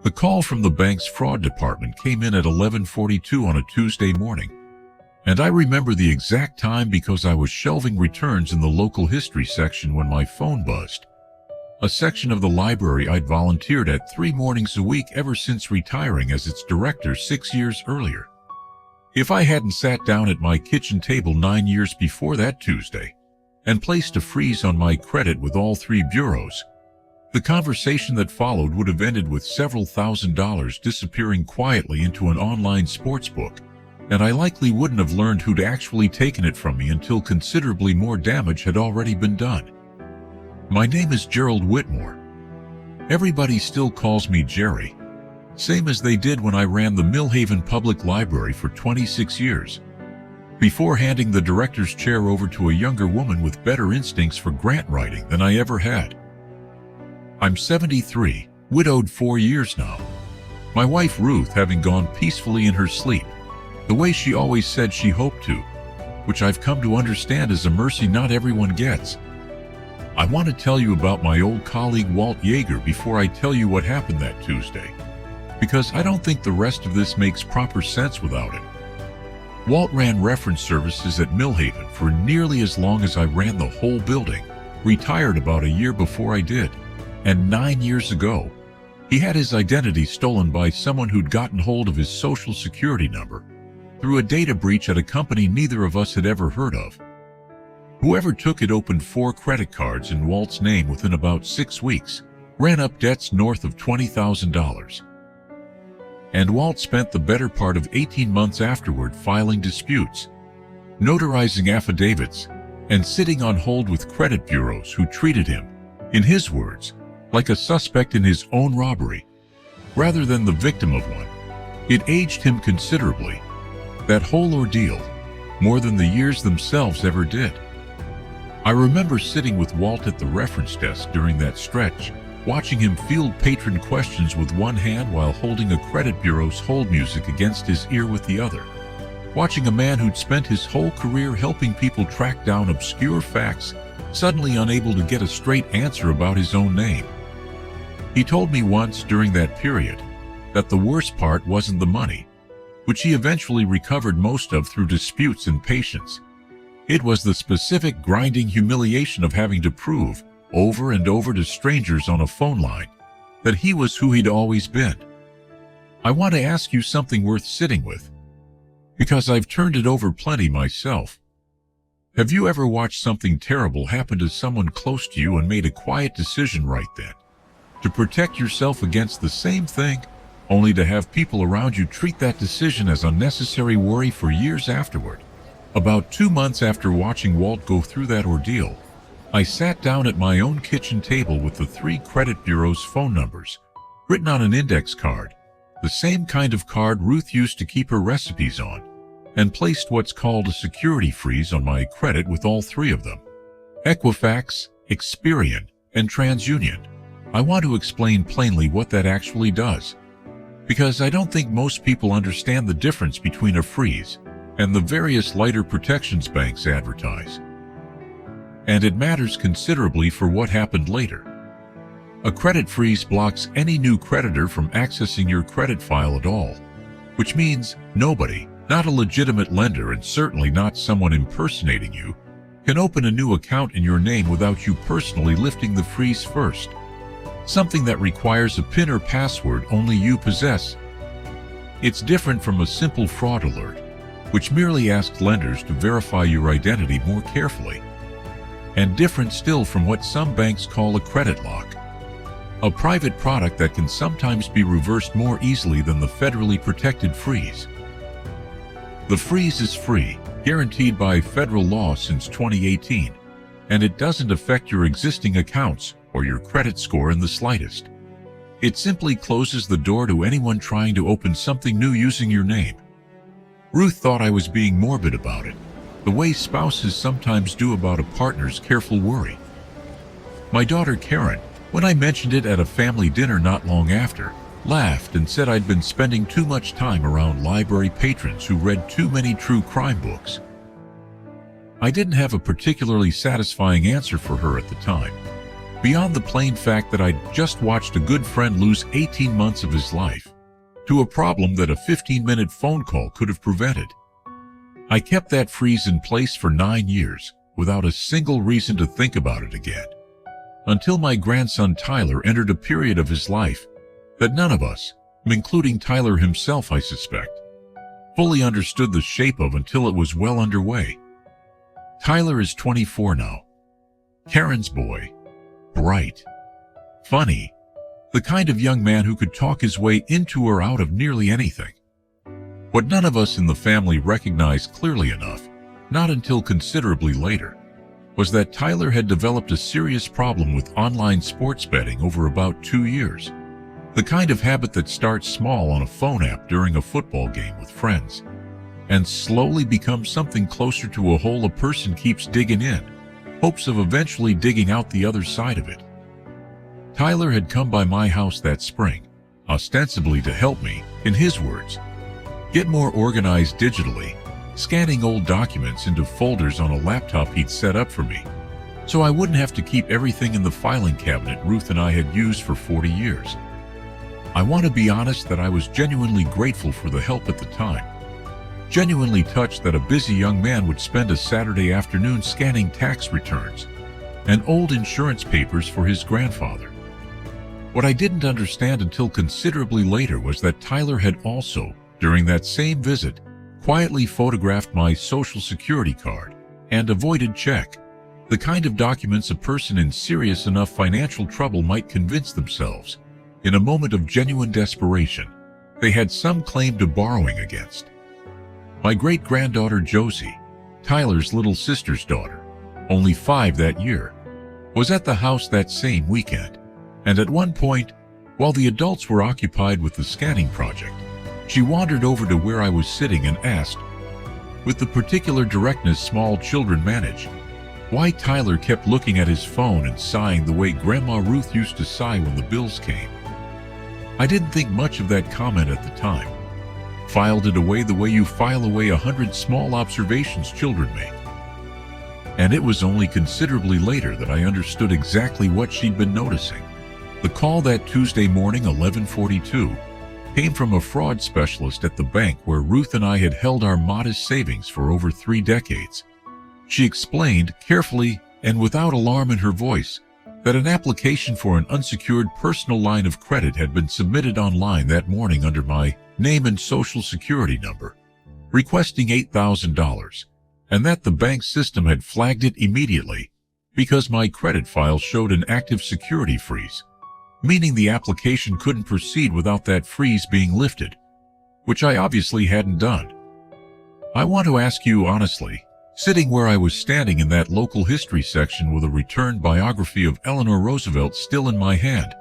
The call from the bank's fraud department came in at 11:42 on a Tuesday morning, and I remember the exact time because I was shelving returns in the local history section when my phone buzzed. A section of the library I'd volunteered at 3 mornings a week ever since retiring as its director 6 years earlier. If I hadn't sat down at my kitchen table 9 years before that Tuesday and placed a freeze on my credit with all 3 bureaus, the conversation that followed would have ended with several $1,000s disappearing quietly into an online sports book, and I likely wouldn't have learned who'd actually taken it from me until considerably more damage had already been done. My name is Gerald Whitmore. Everybody still calls me Jerry, same as they did when I ran the Millhaven Public Library for 26 years, before handing the director's chair over to a younger woman with better instincts for grant writing than I ever had. I'm 73, widowed 4 years now. My wife Ruth having gone peacefully in her sleep, the way she always said she hoped to, which I've come to understand is a mercy not everyone gets. I want to tell you about my old colleague Walt Yeager before I tell you what happened that Tuesday, because I don't think the rest of this makes proper sense without it. Walt ran reference services at Millhaven for nearly as long as I ran the whole building, retired about a year before I did. And 9 years ago, he had his identity stolen by someone who'd gotten hold of his social security number through a data breach at a company neither of us had ever heard of. Whoever took it opened 4 credit cards in Walt's name within about 6 weeks, ran up debts north of $20,000. And Walt spent the better part of 18 months afterward filing disputes, notarizing affidavits, and sitting on hold with credit bureaus who treated him, in his words, like a suspect in his own robbery, rather than the victim of one. It aged him considerably, that whole ordeal, more than the years themselves ever did. I remember sitting with Walt at the reference desk during that stretch, watching him field patron questions with one hand while holding a credit bureau's hold music against his ear with the other, watching a man who'd spent his whole career helping people track down obscure facts suddenly unable to get a straight answer about his own name. He told me once during that period that the worst part wasn't the money, which he eventually recovered most of through disputes and patience. It was the specific grinding humiliation of having to prove over and over to strangers on a phone line that he was who he'd always been. I want to ask you something worth sitting with, because I've turned it over plenty myself. Have you ever watched something terrible happen to someone close to you and made a quiet decision right then to protect yourself against the same thing, only to have people around you treat that decision as unnecessary worry for years afterward? About 2 months after watching Walt go through that ordeal, I sat down at my own kitchen table with the 3 credit bureaus' phone numbers written on an index card, the same kind of card Ruth used to keep her recipes on, and placed what's called a security freeze on my credit with all 3 of them: Equifax, Experian, and TransUnion. I want to explain plainly what that actually does, because I don't think most people understand the difference between a freeze and the various lighter protections banks advertise. And it matters considerably for what happened later. A credit freeze blocks any new creditor from accessing your credit file at all, which means nobody, not a legitimate lender and certainly not someone impersonating you, can open a new account in your name without you personally lifting the freeze first, something that requires a PIN or password only you possess. It's different from a simple fraud alert, which merely asks lenders to verify your identity more carefully, and different still from what some banks call a credit lock, a private product that can sometimes be reversed more easily than the federally protected freeze. The freeze is free, guaranteed by federal law since 2018, and it doesn't affect your existing accounts or your credit score in the slightest. It simply closes the door to anyone trying to open something new using your name. Ruth thought I was being morbid about it, the way spouses sometimes do about a partner's careful worry. My daughter Karen, when I mentioned it at a family dinner not long after, laughed and said I'd been spending too much time around library patrons who read too many true crime books. I didn't have a particularly satisfying answer for her at the time, beyond the plain fact that I'd just watched a good friend lose 18 months of his life, to a problem that a 15-minute phone call could have prevented. I kept that freeze in place for 9 years without a single reason to think about it again, until my grandson Tyler entered a period of his life that none of us, including Tyler himself I suspect, fully understood the shape of until it was well underway. Tyler is 24 now. Karen's boy. Bright. Funny. The kind of young man who could talk his way into or out of nearly anything. What none of us in the family recognized clearly enough, not until considerably later, was that Tyler had developed a serious problem with online sports betting over about 2 years. The kind of habit that starts small on a phone app during a football game with friends, and slowly becomes something closer to a hole a person keeps digging in, hopes of eventually digging out the other side of it. Tyler had come by my house that spring, ostensibly to help me, in his words, get more organized digitally, scanning old documents into folders on a laptop he'd set up for me, so I wouldn't have to keep everything in the filing cabinet Ruth and I had used for 40 years. I want to be honest that I was genuinely grateful for the help at the time. Genuinely touched that a busy young man would spend a Saturday afternoon scanning tax returns and old insurance papers for his grandfather. What I didn't understand until considerably later was that Tyler had also, during that same visit, quietly photographed my Social Security card and avoided check, the kind of documents a person in serious enough financial trouble might convince themselves, in a moment of genuine desperation, they had some claim to borrowing against. My great-granddaughter Josie, Tyler's little sister's daughter, only 5 that year, was at the house that same weekend, and at one point, while the adults were occupied with the scanning project, she wandered over to where I was sitting and asked, with the particular directness small children manage, why Tyler kept looking at his phone and sighing the way Grandma Ruth used to sigh when the bills came. I didn't think much of that comment at the time. Filed it away the way you file away 100 small observations children make. And it was only considerably later that I understood exactly what she'd been noticing. The call that Tuesday morning, 11:42, came from a fraud specialist at the bank where Ruth and I had held our modest savings for over 3 decades. She explained, carefully and without alarm in her voice, that an application for an unsecured personal line of credit had been submitted online that morning under my name and Social Security number, requesting $8,000, and that the bank system had flagged it immediately because my credit file showed an active security freeze, meaning the application couldn't proceed without that freeze being lifted, which I obviously hadn't done. I want to ask you honestly, sitting where I was standing in that local history section with a returned biography of Eleanor Roosevelt still in my hand,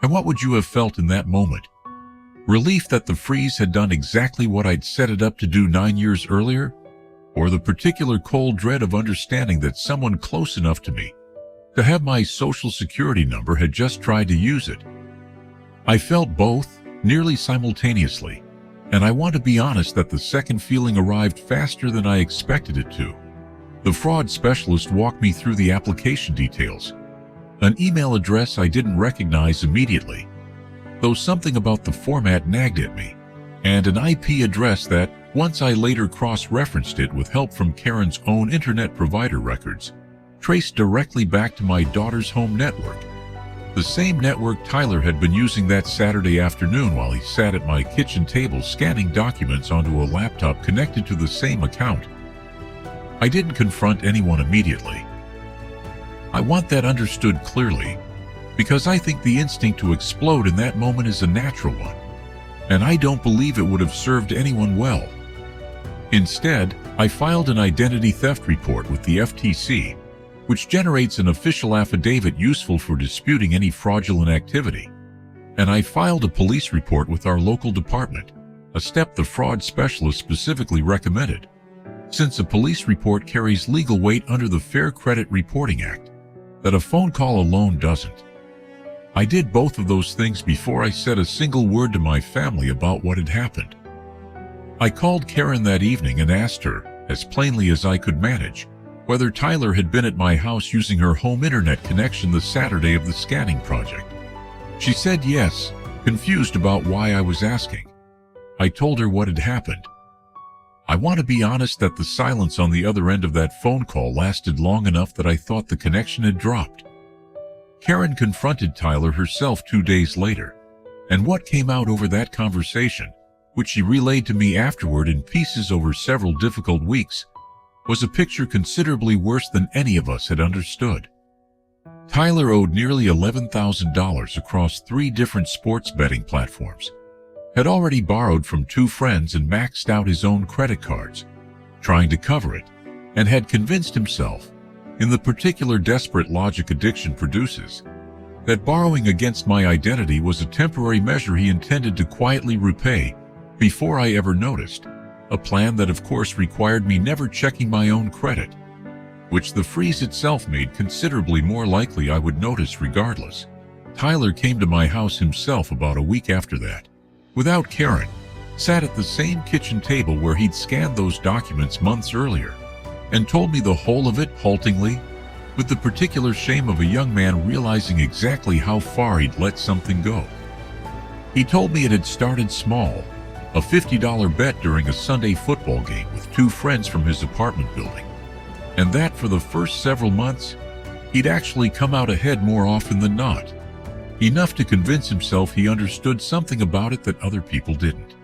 and what would you have felt in that moment? Relief that the freeze had done exactly what I'd set it up to do 9 years earlier? Or the particular cold dread of understanding that someone close enough to me to have my Social Security number had just tried to use it? I felt both, nearly simultaneously, and I want to be honest that the second feeling arrived faster than I expected it to. The fraud specialist walked me through the application details, an email address I didn't recognize immediately, though something about the format nagged at me, and an IP address that, once I later cross-referenced it with help from Karen's own internet provider records, traced directly back to my daughter's home network, the same network Tyler had been using that Saturday afternoon while he sat at my kitchen table scanning documents onto a laptop connected to the same account. I didn't confront anyone immediately. I want that understood clearly, because I think the instinct to explode in that moment is a natural one, and I don't believe it would have served anyone well. Instead, I filed an identity theft report with the FTC, which generates an official affidavit useful for disputing any fraudulent activity. And I filed a police report with our local department, a step the fraud specialist specifically recommended, since a police report carries legal weight under the Fair Credit Reporting Act that a phone call alone doesn't. I did both of those things before I said a single word to my family about what had happened. I called Karen that evening and asked her, as plainly as I could manage, whether Tyler had been at my house using her home internet connection the Saturday of the scanning project. She said yes, confused about why I was asking. I told her what had happened. I want to be honest that the silence on the other end of that phone call lasted long enough that I thought the connection had dropped. Karen confronted Tyler herself 2 days later, and what came out over that conversation, which she relayed to me afterward in pieces over several difficult weeks, was a picture considerably worse than any of us had understood. Tyler owed nearly $11,000 across 3 different sports betting platforms, had already borrowed from 2 friends and maxed out his own credit cards, trying to cover it, and had convinced himself, in the particular desperate logic addiction produces, that borrowing against my identity was a temporary measure he intended to quietly repay before I ever noticed, a plan that of course required me never checking my own credit, which the freeze itself made considerably more likely I would notice regardless. Tyler came to my house himself about a week after that, without Karen, sat at the same kitchen table where he'd scanned those documents months earlier, and told me the whole of it haltingly, with the particular shame of a young man realizing exactly how far he'd let something go. He told me it had started small, a $50 bet during a Sunday football game with 2 friends from his apartment building, and that for the first several months, he'd actually come out ahead more often than not, enough to convince himself he understood something about it that other people didn't.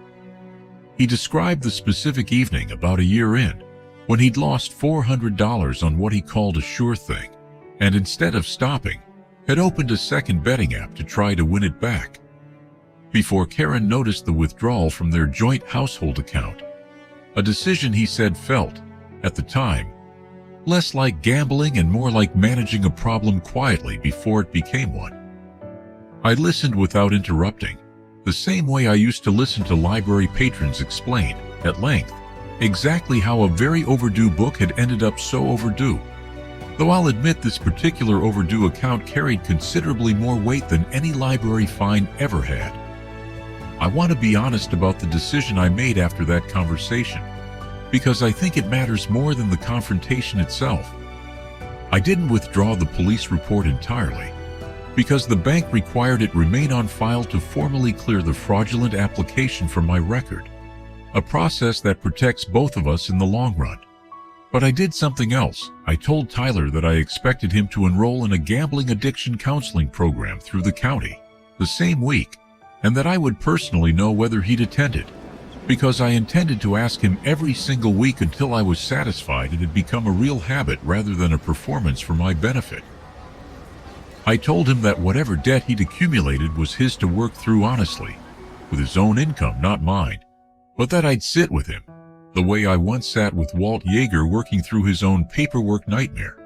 He described the specific evening about a year in, when he'd lost $400 on what he called a sure thing, and instead of stopping, had opened a second betting app to try to win it back, before Karen noticed the withdrawal from their joint household account, a decision he said felt, at the time, less like gambling and more like managing a problem quietly before it became one. I listened without interrupting, the same way I used to listen to library patrons explain, at length, exactly how a very overdue book had ended up so overdue, though I'll admit this particular overdue account carried considerably more weight than any library fine ever had. I want to be honest about the decision I made after that conversation, because I think it matters more than the confrontation itself. I didn't withdraw the police report entirely, because the bank required it remain on file to formally clear the fraudulent application from my record, a process that protects both of us in the long run. But I did something else. I told Tyler that I expected him to enroll in a gambling addiction counseling program through the county the same week, and that I would personally know whether he'd attended, because I intended to ask him every single week until I was satisfied it had become a real habit rather than a performance for my benefit. I told him that whatever debt he'd accumulated was his to work through honestly, with his own income, not mine, but that I'd sit with him, the way I once sat with Walt Yeager working through his own paperwork nightmare.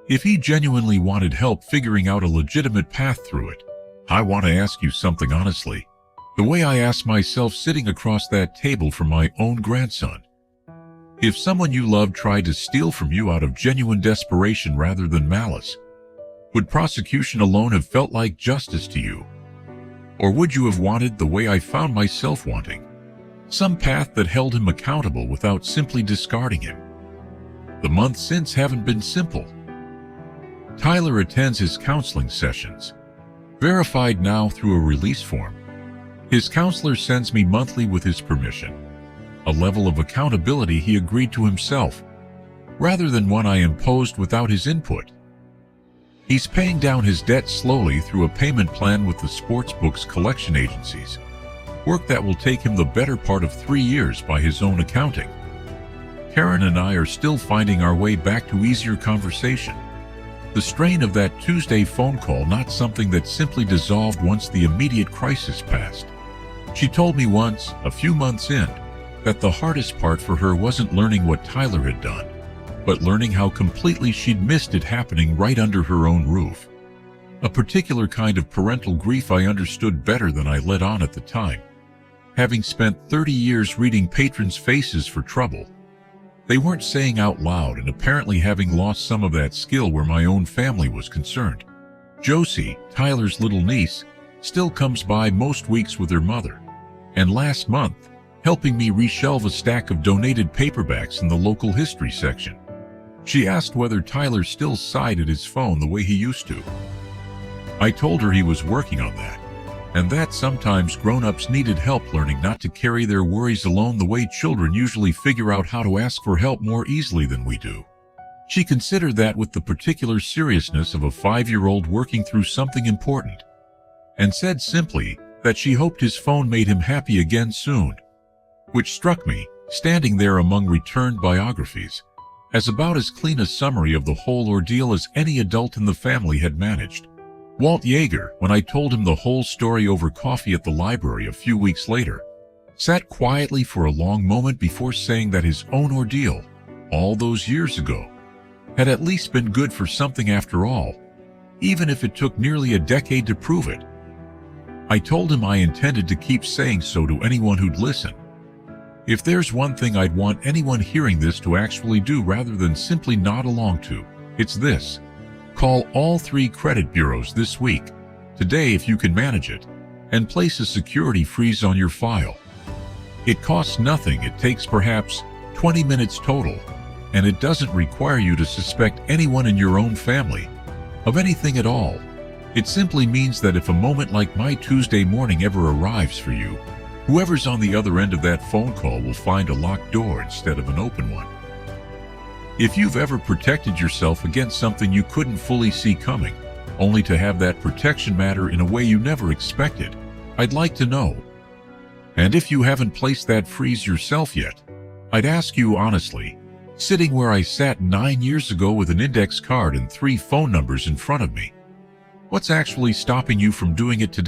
If he genuinely wanted help figuring out a legitimate path through it, I want to ask you something honestly, the way I asked myself sitting across that table from my own grandson. If someone you loved tried to steal from you out of genuine desperation rather than malice, would prosecution alone have felt like justice to you? Or would you have wanted, the way I found myself wanting, some path that held him accountable without simply discarding him? The months since haven't been simple. Tyler attends his counseling sessions, verified now through a release form. His counselor sends me monthly with his permission, a level of accountability he agreed to himself, rather than one I imposed without his input. He's paying down his debt slowly through a payment plan with the sportsbooks collection agencies, work that will take him the better part of 3 years by his own accounting. Karen and I are still finding our way back to easier conversation. The strain of that Tuesday phone call not something that simply dissolved once the immediate crisis passed. She told me once, a few months in, that the hardest part for her wasn't learning what Tyler had done, but learning how completely she'd missed it happening right under her own roof. A particular kind of parental grief I understood better than I let on at the time, having spent 30 years reading patrons' faces for trouble. They weren't saying out loud, and apparently having lost some of that skill where my own family was concerned. Josie, Tyler's little niece, still comes by most weeks with her mother, and last month, helping me reshelve a stack of donated paperbacks in the local history section. She asked whether Tyler still sighed at his phone the way he used to. I told her he was working on that, and that sometimes grown-ups needed help learning not to carry their worries alone the way children usually figure out how to ask for help more easily than we do. She considered that with the particular seriousness of a 5-year-old working through something important, and said simply that she hoped his phone made him happy again soon, which struck me, standing there among returned biographies, as about as clean a summary of the whole ordeal as any adult in the family had managed. Walt Yeager, when I told him the whole story over coffee at the library a few weeks later, sat quietly for a long moment before saying that his own ordeal, all those years ago, had at least been good for something after all, even if it took nearly a decade to prove it. I told him I intended to keep saying so to anyone who'd listen. If there's one thing I'd want anyone hearing this to actually do rather than simply nod along to, it's this. Call all 3 credit bureaus this week, today if you can manage it, and place a security freeze on your file. It costs nothing. It takes perhaps 20 minutes total, and it doesn't require you to suspect anyone in your own family of anything at all. It simply means that if a moment like my Tuesday morning ever arrives for you, whoever's on the other end of that phone call will find a locked door instead of an open one. If you've ever protected yourself against something you couldn't fully see coming, only to have that protection matter in a way you never expected, I'd like to know. And if you haven't placed that freeze yourself yet, I'd ask you honestly, sitting where I sat 9 years ago with an index card and 3 phone numbers in front of me, what's actually stopping you from doing it today?